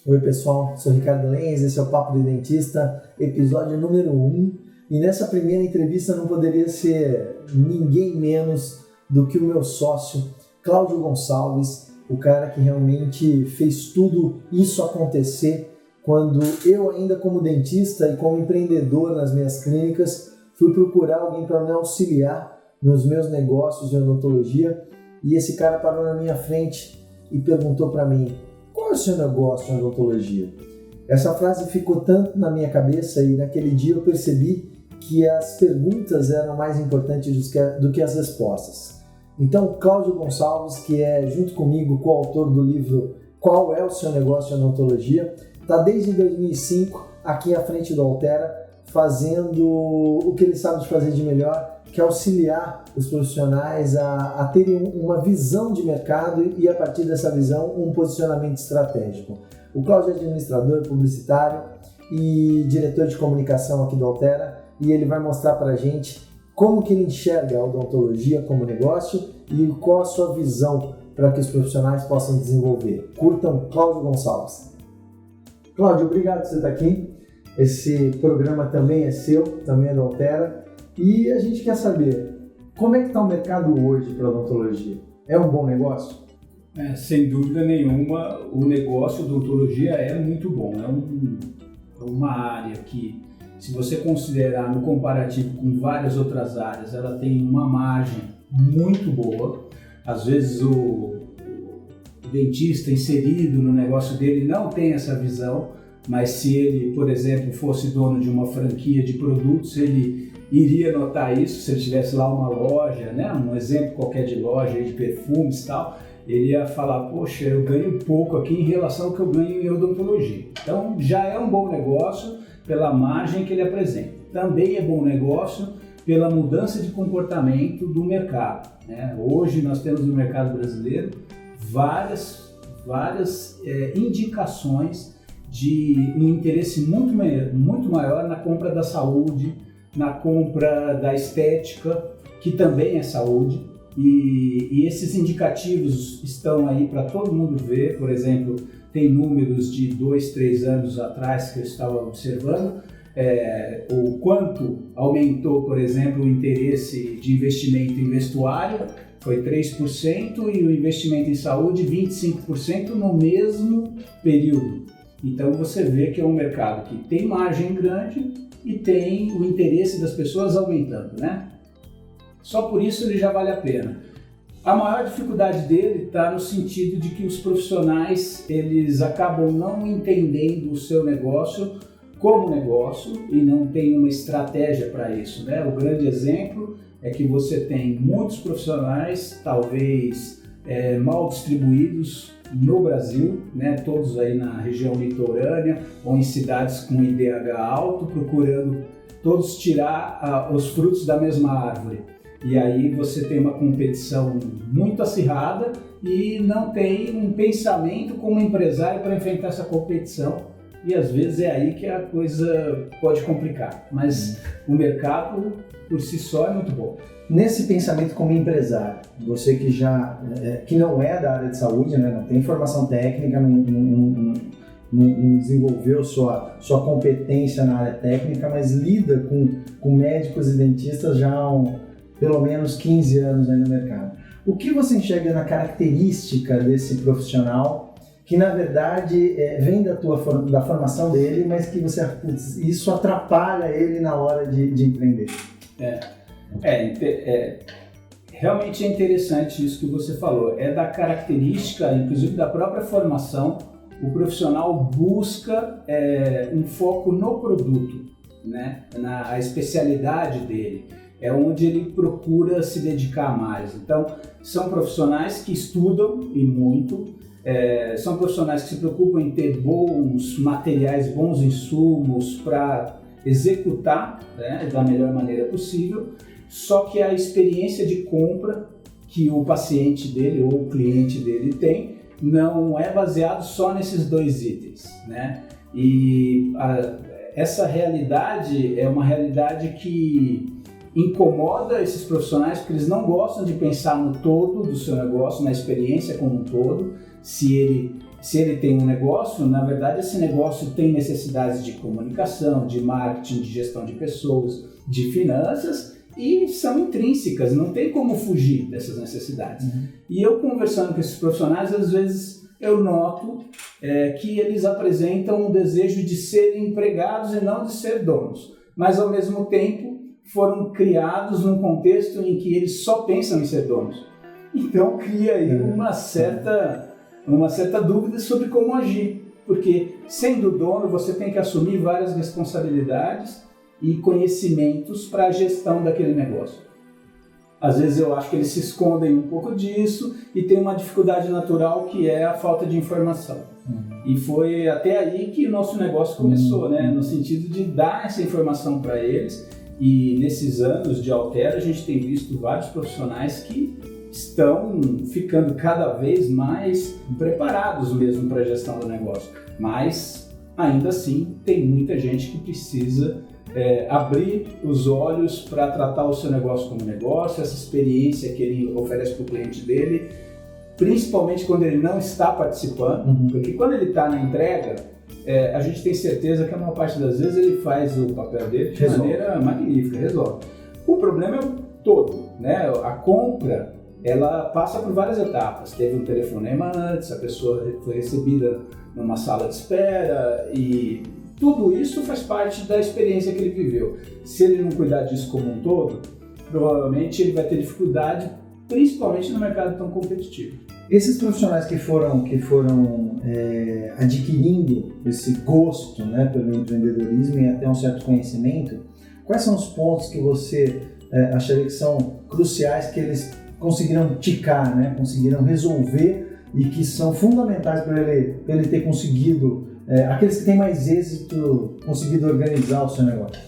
Oi pessoal, sou Ricardo Lenz, esse é o Papo do Dentista, episódio número 1. E nessa primeira entrevista não poderia ser ninguém menos do que o meu sócio, Cláudio Gonçalves, o cara que realmente fez tudo isso acontecer quando eu ainda como dentista e como empreendedor nas minhas clínicas fui procurar alguém para me auxiliar nos meus negócios de odontologia e esse cara parou na minha frente e perguntou para mim: qual é o seu negócio de odontologia? Essa frase ficou tanto na minha cabeça e naquele dia eu percebi que as perguntas eram mais importantes do que as respostas. Então, Cláudio Gonçalves, que é junto comigo coautor do livro Qual é o seu negócio de odontologia, está desde 2005 aqui à frente do Altera, fazendo o que ele sabe de fazer de melhor, que é auxiliar os profissionais a terem uma visão de mercado e, a partir dessa visão, um posicionamento estratégico. O Cláudio é administrador, publicitário e diretor de comunicação aqui do Altera, e ele vai mostrar para a gente como que ele enxerga a odontologia como negócio e qual a sua visão para que os profissionais possam desenvolver. Curtam Cláudio Gonçalves. Cláudio, obrigado por você estar aqui. Esse programa também é seu, também é do Altera. E a gente quer saber, como é que está o mercado hoje para a odontologia? É um bom negócio? Sem dúvida nenhuma, o negócio de odontologia é muito bom. É uma área que, se você considerar no comparativo com várias outras áreas, ela tem uma margem muito boa. Às vezes o dentista inserido no negócio dele não tem essa visão, mas se ele, por exemplo, fosse dono de uma franquia de produtos, ele iria notar isso. Se ele tivesse lá uma loja, né, um exemplo qualquer de loja de perfumes e tal, ele ia falar: poxa, eu ganho pouco aqui em relação ao que eu ganho em odontologia. Então já é um bom negócio pela margem que ele apresenta. Também é bom negócio pela mudança de comportamento do mercado, né? Hoje nós temos no mercado brasileiro várias indicações de um interesse muito maior na compra da saúde, na compra da estética, que também é saúde, e esses indicativos estão aí para todo mundo ver. Por exemplo, tem números de 2, 3 anos atrás que eu estava observando, o quanto aumentou, por exemplo, o interesse de investimento em vestuário, foi 3%, e o investimento em saúde 25% no mesmo período. Então você vê que é um mercado que tem margem grande e tem o interesse das pessoas aumentando, né? Só por isso ele já vale a pena. A maior dificuldade dele está no sentido de que os profissionais, eles acabam não entendendo o seu negócio como negócio e não tem uma estratégia para isso, né? O grande exemplo é que você tem muitos profissionais, talvez mal distribuídos no Brasil, né? Todos aí na região litorânea ou em cidades com IDH alto, procurando todos tirar os frutos da mesma árvore. E aí você tem uma competição muito acirrada e não tem um pensamento como empresário para enfrentar essa competição. E às vezes é aí que a coisa pode complicar. Mas o mercado por si só é muito bom. Nesse pensamento como empresário, você que que não é da área de saúde, né, não tem formação técnica, não desenvolveu sua competência na área técnica, mas lida com médicos e dentistas já há pelo menos 15 anos aí no mercado. O que você enxerga na característica desse profissional que, na verdade, vem da formação dele, mas que isso atrapalha ele na hora de empreender? Realmente é interessante isso que você falou. É da característica, inclusive da própria formação. O profissional busca um foco no produto, né? Na especialidade dele. É onde ele procura se dedicar mais. Então, são profissionais que estudam e muito, são profissionais que se preocupam em ter bons materiais, bons insumos para executar, né, da melhor maneira possível, só que a experiência de compra que o paciente dele ou o cliente dele tem não é baseado só nesses 2 itens, né? E essa realidade é uma realidade que incomoda esses profissionais porque eles não gostam de pensar no todo do seu negócio, na experiência como um todo. Se ele tem um negócio, na verdade esse negócio tem necessidades de comunicação, de marketing, de gestão de pessoas, de finanças, e são intrínsecas, não tem como fugir dessas necessidades. E eu conversando com esses profissionais, às vezes eu noto que eles apresentam um desejo de serem empregados e não de ser donos, mas ao mesmo tempo foram criados num contexto em que eles só pensam em ser donos. Então cria aí uma certa dúvida sobre como agir, porque sendo dono você tem que assumir várias responsabilidades e conhecimentos para a gestão daquele negócio. Às vezes eu acho que eles se escondem um pouco disso e tem uma dificuldade natural que é a falta de informação. E foi até aí que o nosso negócio começou, né? No sentido de dar essa informação para eles. E nesses anos de Altera a gente tem visto vários profissionais que estão ficando cada vez mais preparados mesmo para a gestão do negócio. Mas ainda assim tem muita gente que precisa abrir os olhos para tratar o seu negócio como negócio, essa experiência que ele oferece para o cliente dele, principalmente quando ele não está participando, porque quando ele está na entrega, a gente tem certeza que a maior parte das vezes ele faz o papel dele de maneira magnífica, resolve. O problema é o todo, né? A compra, ela passa por várias etapas. Teve um telefonema antes, a pessoa foi recebida numa sala de espera e tudo isso faz parte da experiência que ele viveu. Se ele não cuidar disso como um todo, provavelmente ele vai ter dificuldade, principalmente no mercado tão competitivo. Esses profissionais que foram adquirindo esse gosto, né, pelo empreendedorismo e até um certo conhecimento, quais são os pontos que você acharia que são cruciais que eles conseguiram ticar, né, conseguiram resolver e que são fundamentais para ele ter conseguido, aqueles que têm mais êxito, conseguido organizar o seu negócio?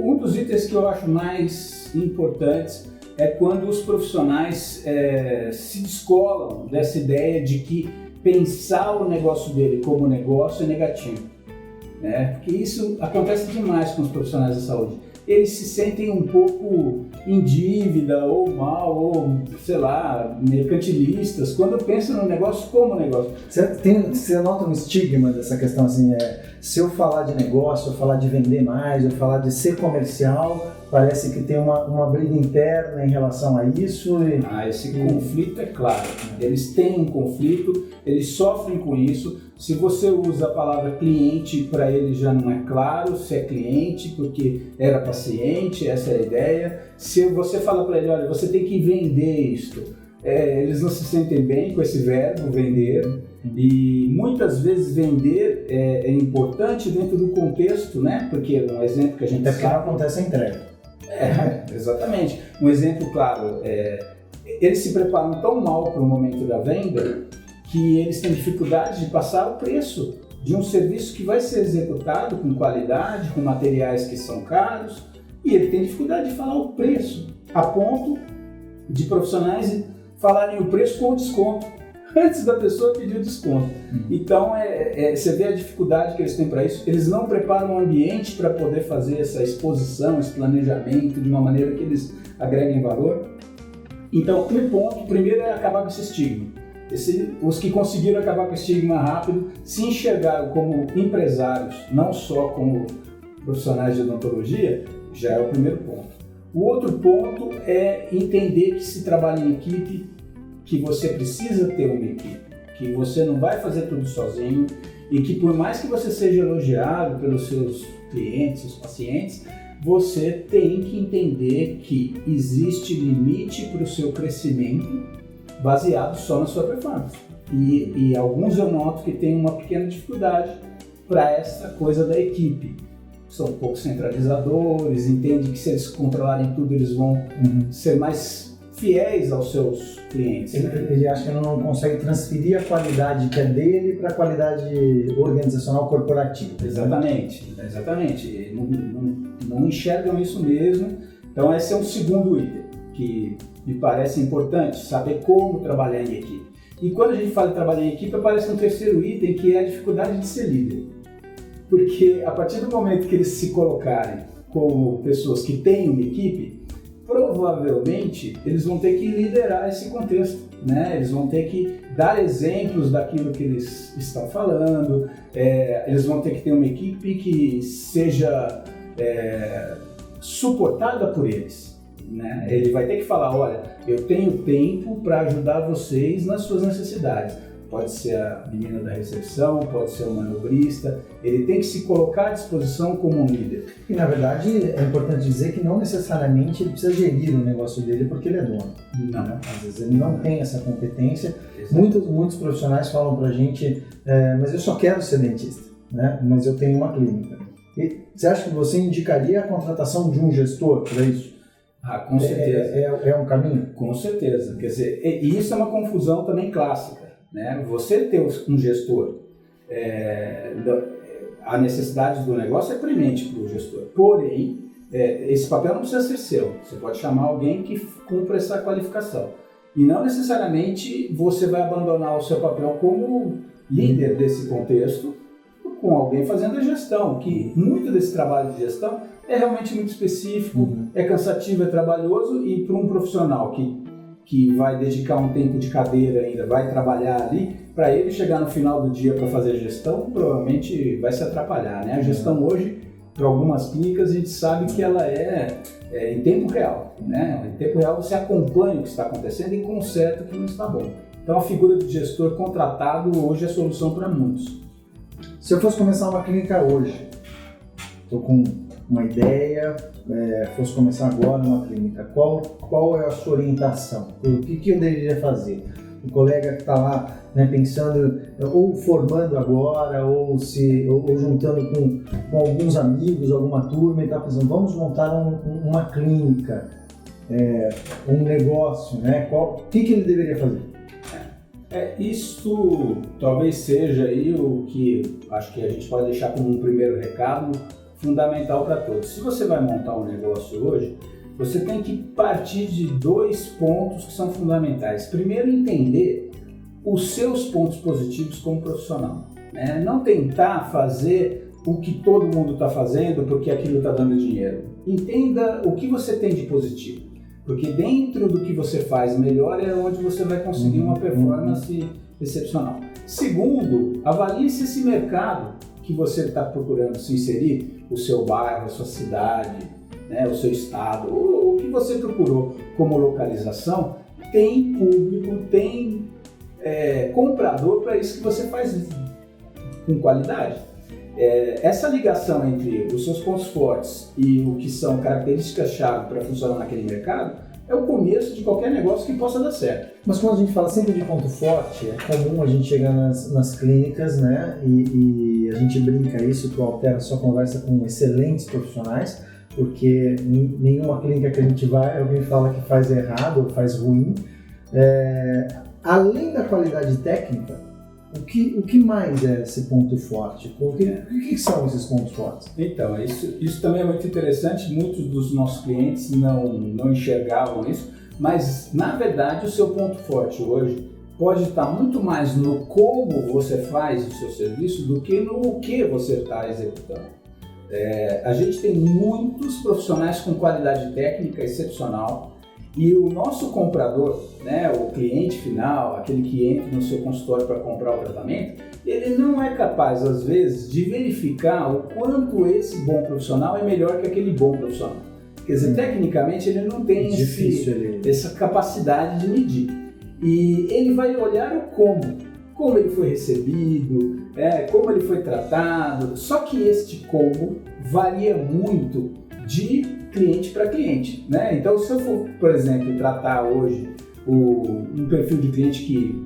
Um dos itens que eu acho mais importantes é quando os profissionais se descolam dessa ideia de que pensar o negócio dele como negócio é negativo, né? Porque isso acontece demais com os profissionais da saúde. Eles se sentem um pouco em dívida, ou mal, ou, sei lá, mercantilistas, quando pensam no negócio como negócio. Você nota um estigma dessa questão, assim, se eu falar de negócio, eu falar de vender mais, eu falar de ser comercial, parece que tem uma briga interna em relação a isso. Esse conflito é claro. Eles têm um conflito, eles sofrem com isso. Se você usa a palavra cliente, para eles já não é claro se é cliente, porque era paciente, essa é a ideia. Se você fala para ele, olha, você tem que vender isto, eles não se sentem bem com esse verbo, vender. E muitas vezes vender é importante dentro do contexto, né? Porque um exemplo que a gente sabe... Até porque não acontece a entrega. Exatamente. Um exemplo claro, eles se preparam tão mal para o momento da venda que eles têm dificuldade de passar o preço de um serviço que vai ser executado com qualidade, com materiais que são caros, e ele tem dificuldade de falar o preço, a ponto de profissionais falarem o preço com o desconto, antes da pessoa pedir o desconto. Então, você vê a dificuldade que eles têm para isso. Eles não preparam o ambiente para poder fazer essa exposição, esse planejamento de uma maneira que eles agreguem valor. Então, um ponto, primeiro é acabar com esse estigma. Os que conseguiram acabar com o estigma rápido se enxergaram como empresários, não só como profissionais de odontologia, já é o primeiro ponto. O outro ponto é entender que se trabalha em equipe, que você precisa ter uma equipe, que você não vai fazer tudo sozinho e que por mais que você seja elogiado pelos seus clientes, seus pacientes, você tem que entender que existe limite para o seu crescimento baseado só na sua performance. E alguns eu noto que tem uma pequena dificuldade para essa coisa da equipe. São um pouco centralizadores, entendem que se eles controlarem tudo, eles vão ser mais fiéis aos seus clientes. Ele acha que não consegue transferir a qualidade que é dele para a qualidade organizacional corporativa. Exatamente. Não enxergam isso mesmo. Então esse é um segundo item que me parece importante, saber como trabalhar em equipe. E quando a gente fala de trabalhar em equipe, aparece um terceiro item, que é a dificuldade de ser líder. Porque a partir do momento que eles se colocarem como pessoas que têm uma equipe, provavelmente eles vão ter que liderar esse contexto, né? Eles vão ter que dar exemplos daquilo que eles estão falando, eles vão ter que ter uma equipe que seja suportada por eles, né? Ele vai ter que falar, olha, eu tenho tempo para ajudar vocês nas suas necessidades. Pode ser a menina da recepção, pode ser o manobrista, ele tem que se colocar à disposição como um líder. E na verdade é importante dizer que não necessariamente ele precisa gerir o negócio dele porque ele é dono. Não. Né? Às vezes ele não tem essa competência. Muitos profissionais falam pra gente, mas eu só quero ser dentista, né? Mas eu tenho uma clínica. E você acha que você indicaria a contratação de um gestor para isso? Ah, com certeza. É um caminho? Com certeza. Quer dizer, e isso é uma confusão também clássica, né? Você ter um gestor, a necessidade do negócio é premente para o gestor. Porém, esse papel não precisa ser seu. Você pode chamar alguém que cumpra essa qualificação. E não necessariamente você vai abandonar o seu papel como líder desse contexto com alguém fazendo a gestão, que muito desse trabalho de gestão é realmente muito específico, é cansativo, é trabalhoso, e para um profissional que vai dedicar um tempo de cadeira ainda, vai trabalhar ali, para ele chegar no final do dia para fazer gestão, provavelmente vai se atrapalhar, né? A gestão hoje, para algumas clínicas, a gente sabe que ela é em tempo real, né? Em tempo real você acompanha o que está acontecendo e conserta o que não está bom. Então a figura do gestor contratado hoje é a solução para muitos. Se eu fosse começar uma clínica hoje, estou com uma ideia, fosse começar agora uma clínica, qual é a sua orientação? O que eu deveria fazer? O colega que está lá, né, pensando, ou formando agora, ou juntando com alguns amigos, alguma turma, e está pensando, vamos montar uma clínica, um negócio, né? O que ele deveria fazer? Isso talvez seja aí o que acho que a gente pode deixar como um primeiro recado fundamental para todos. Se você vai montar um negócio hoje, você tem que partir de 2 pontos que são fundamentais. Primeiro, entender os seus pontos positivos como profissional, né? Não tentar fazer o que todo mundo está fazendo porque aquilo está dando dinheiro. Entenda o que você tem de positivo. Porque dentro do que você faz melhor é onde você vai conseguir uma performance excepcional. Segundo, avalie se esse mercado que você está procurando se inserir, o seu bairro, a sua cidade, né, o seu estado, ou o que você procurou como localização, tem público, tem comprador para isso que você faz com qualidade. Essa ligação entre os seus pontos fortes e o que são características-chave para funcionar naquele mercado é o começo de qualquer negócio que possa dar certo. Mas quando a gente fala sempre de ponto forte, é comum a gente chegar nas clínicas, né, e a gente brinca isso, tu altera a sua conversa com excelentes profissionais, porque nenhuma clínica que a gente vai, alguém fala que faz errado ou faz ruim. Além da qualidade técnica, o que mais é esse ponto forte? O que são esses pontos fortes? Então, isso também é muito interessante. Muitos dos nossos clientes não enxergavam isso, mas, na verdade, o seu ponto forte hoje pode estar muito mais no como você faz o seu serviço do que no que você está executando. A gente tem muitos profissionais com qualidade técnica excepcional, e o nosso comprador, né, o cliente final, aquele que entra no seu consultório para comprar o tratamento, ele não é capaz, às vezes, de verificar o quanto esse bom profissional é melhor que aquele bom profissional. Quer dizer, tecnicamente ele não tem essa capacidade de medir. E ele vai olhar o como ele foi recebido, como ele foi tratado, só que este como varia muito de cliente para cliente, né? Então, se eu for, por exemplo, tratar hoje um perfil de cliente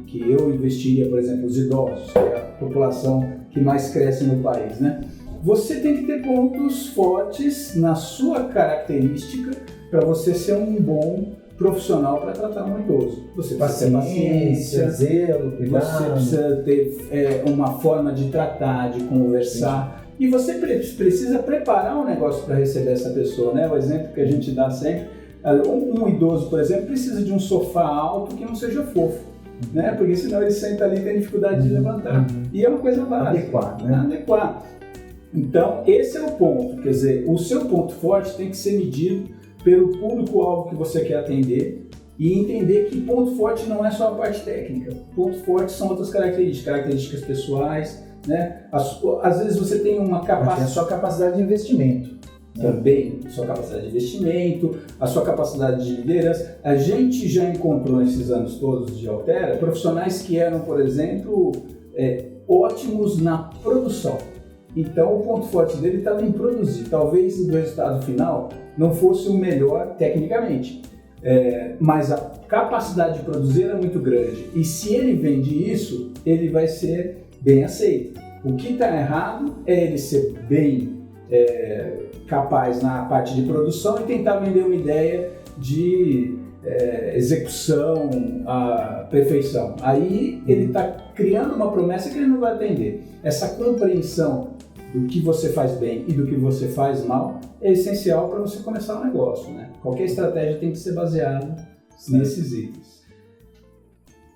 que eu investiria, por exemplo, os idosos, que é a população que mais cresce no país, né? Você tem que ter pontos fortes na sua característica para você ser um bom profissional para tratar um idoso. Você precisa ter paciência, zelo, cuidado. Você precisa ter uma forma de tratar, de conversar. Sim. E você precisa preparar um negócio para receber essa pessoa, né? O exemplo que a gente dá sempre, um idoso, por exemplo, precisa de um sofá alto que não seja fofo, né? Porque senão ele senta ali e tem dificuldade de levantar. E é uma coisa básica. Adequar, né? Adequar. Então, esse é o ponto, quer dizer, o seu ponto forte tem que ser medido pelo público-alvo que você quer atender e entender que ponto forte não é só a parte técnica, ponto forte são outras características pessoais, né? Às vezes você tem uma capacidade... a sua capacidade de investimento. Também, a sua capacidade de investimento, a sua capacidade de liderança. A gente já encontrou nesses anos todos de Altera profissionais que eram, por exemplo, ótimos na produção. Então, o ponto forte dele estava em produzir. Talvez o resultado final não fosse o melhor tecnicamente, mas a capacidade de produzir é muito grande. E se ele vende isso, ele vai ser bem aceito. O que está errado é ele ser bem capaz na parte de produção e tentar vender uma ideia de execução à perfeição. Aí ele está criando uma promessa que ele não vai atender. Essa compreensão do que você faz bem e do que você faz mal é essencial para você começar um negócio, né? Qualquer estratégia tem que ser baseada nesses itens.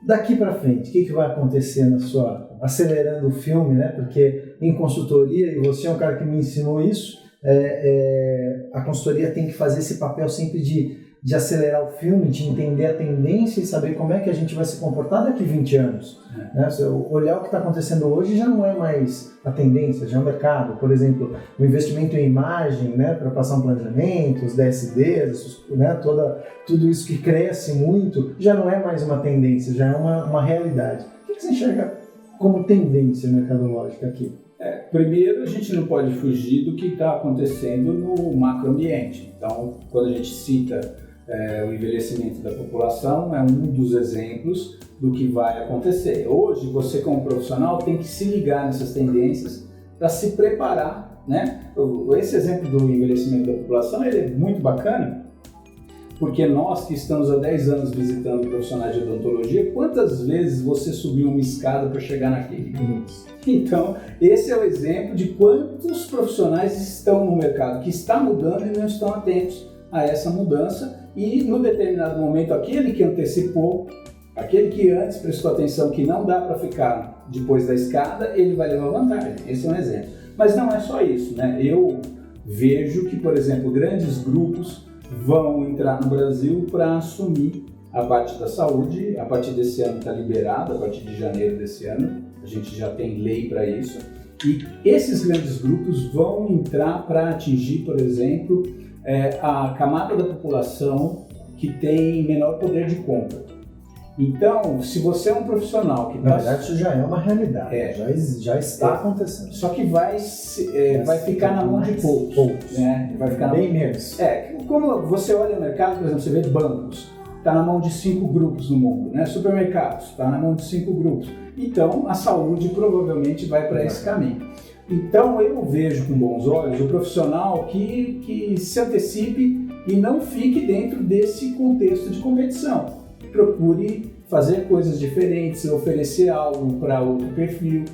Daqui para frente, o que vai acontecer na sua... acelerando o filme, né? Porque em consultoria, e você é um cara que me ensinou isso, a consultoria tem que fazer esse papel sempre de acelerar o filme, de entender a tendência e saber como é que a gente vai se comportar daqui 20 anos. Né? Olhar o que está acontecendo hoje já não é mais a tendência, já é o mercado. Por exemplo, o investimento em imagem, né, para passar um planejamento, os DSDs, né, tudo isso que cresce muito, já não é mais uma tendência, já é uma realidade. O que você enxerga como tendência mercadológica aqui? Primeiro, a gente não pode fugir do que está acontecendo no macroambiente. Então, quando a gente cita o envelhecimento da população, é um dos exemplos do que vai acontecer. Hoje, você como profissional tem que se ligar nessas tendências para se preparar, né? Esse exemplo do envelhecimento da população ele é muito bacana, porque nós que estamos há 10 anos visitando profissionais de odontologia, quantas vezes você subiu uma escada para chegar na clínica? Então, esse é o exemplo de quantos profissionais estão no mercado que está mudando e não estão atentos a essa mudança e, no determinado momento, aquele que antecipou, aquele que antes prestou atenção que não dá para ficar depois da escada, ele vai levar vantagem. Esse é um exemplo. Mas não é só isso, né? Eu vejo que, por exemplo, grandes grupos vão entrar no Brasil para assumir a parte da saúde. A partir desse ano está liberado, a partir de janeiro desse ano, a gente já tem lei para isso. E esses grandes grupos vão entrar para atingir, por exemplo, a camada da população que tem menor poder de compra. Então, se você é um profissional que... Na verdade, isso já é uma realidade, já está acontecendo. Só que vai ficar na mão de poucos. Né? Vai ficar bem menos. Como você olha o mercado, por exemplo, você vê bancos, está na mão de 5 grupos no mundo, né? Supermercados, está na mão de 5 grupos. Então, a saúde provavelmente vai para esse caminho. Então, eu vejo com bons olhos o profissional que se antecipe e não fique dentro desse contexto de competição. Procure fazer coisas diferentes, oferecer algo para outro perfil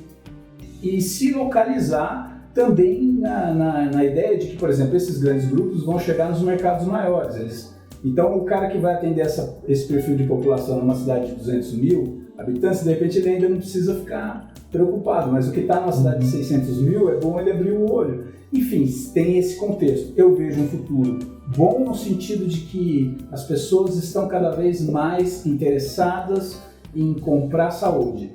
e se localizar também na ideia de que, por exemplo, esses grandes grupos vão chegar nos mercados maiores. Então, o cara que vai atender esse perfil de população numa cidade de 200 mil habitantes, de repente ele ainda não precisa ficar preocupado, mas o que está numa cidade de 600 mil é bom ele abrir o olho. Enfim, tem esse contexto. Eu vejo um futuro bom no sentido de que as pessoas estão cada vez mais interessadas em comprar saúde.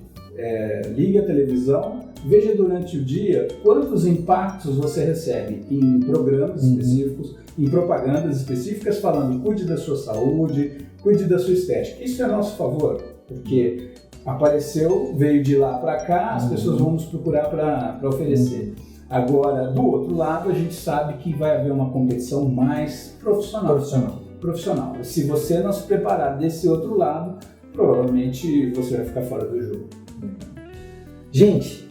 Ligue a televisão, veja durante o dia quantos impactos você recebe em programas específicos, em propagandas específicas falando cuide da sua saúde, cuide da sua estética. Isso é a nosso favor, porque apareceu, veio de lá para cá, as pessoas vão nos procurar para oferecer. Agora, do outro lado, a gente sabe que vai haver uma competição mais profissional. Se você não se preparar desse outro lado, provavelmente você vai ficar fora do jogo. Gente,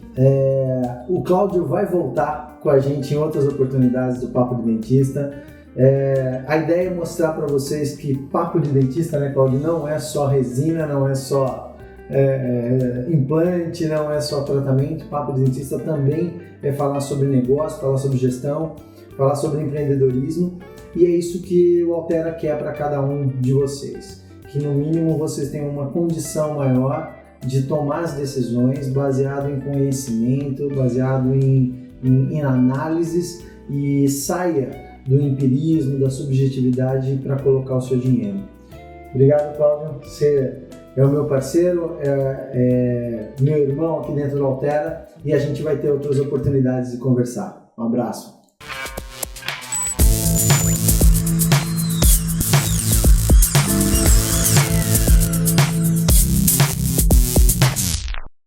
o Cláudio vai voltar com a gente em outras oportunidades do Papo de Dentista. A ideia é mostrar para vocês que Papo de Dentista, né, Cláudio, não é só resina, não é só implante, não é só tratamento. Papo de Dentista também é falar sobre negócio, falar sobre gestão, falar sobre empreendedorismo, e é isso que o Altera quer para cada um de vocês, que no mínimo vocês tenham uma condição maior de tomar as decisões baseado em conhecimento, baseado em em análises e saia do empirismo, da subjetividade para colocar o seu dinheiro. Obrigado, Cláudio. Você é o meu parceiro, é meu irmão aqui dentro do Altera, e a gente vai ter outras oportunidades de conversar. Um abraço.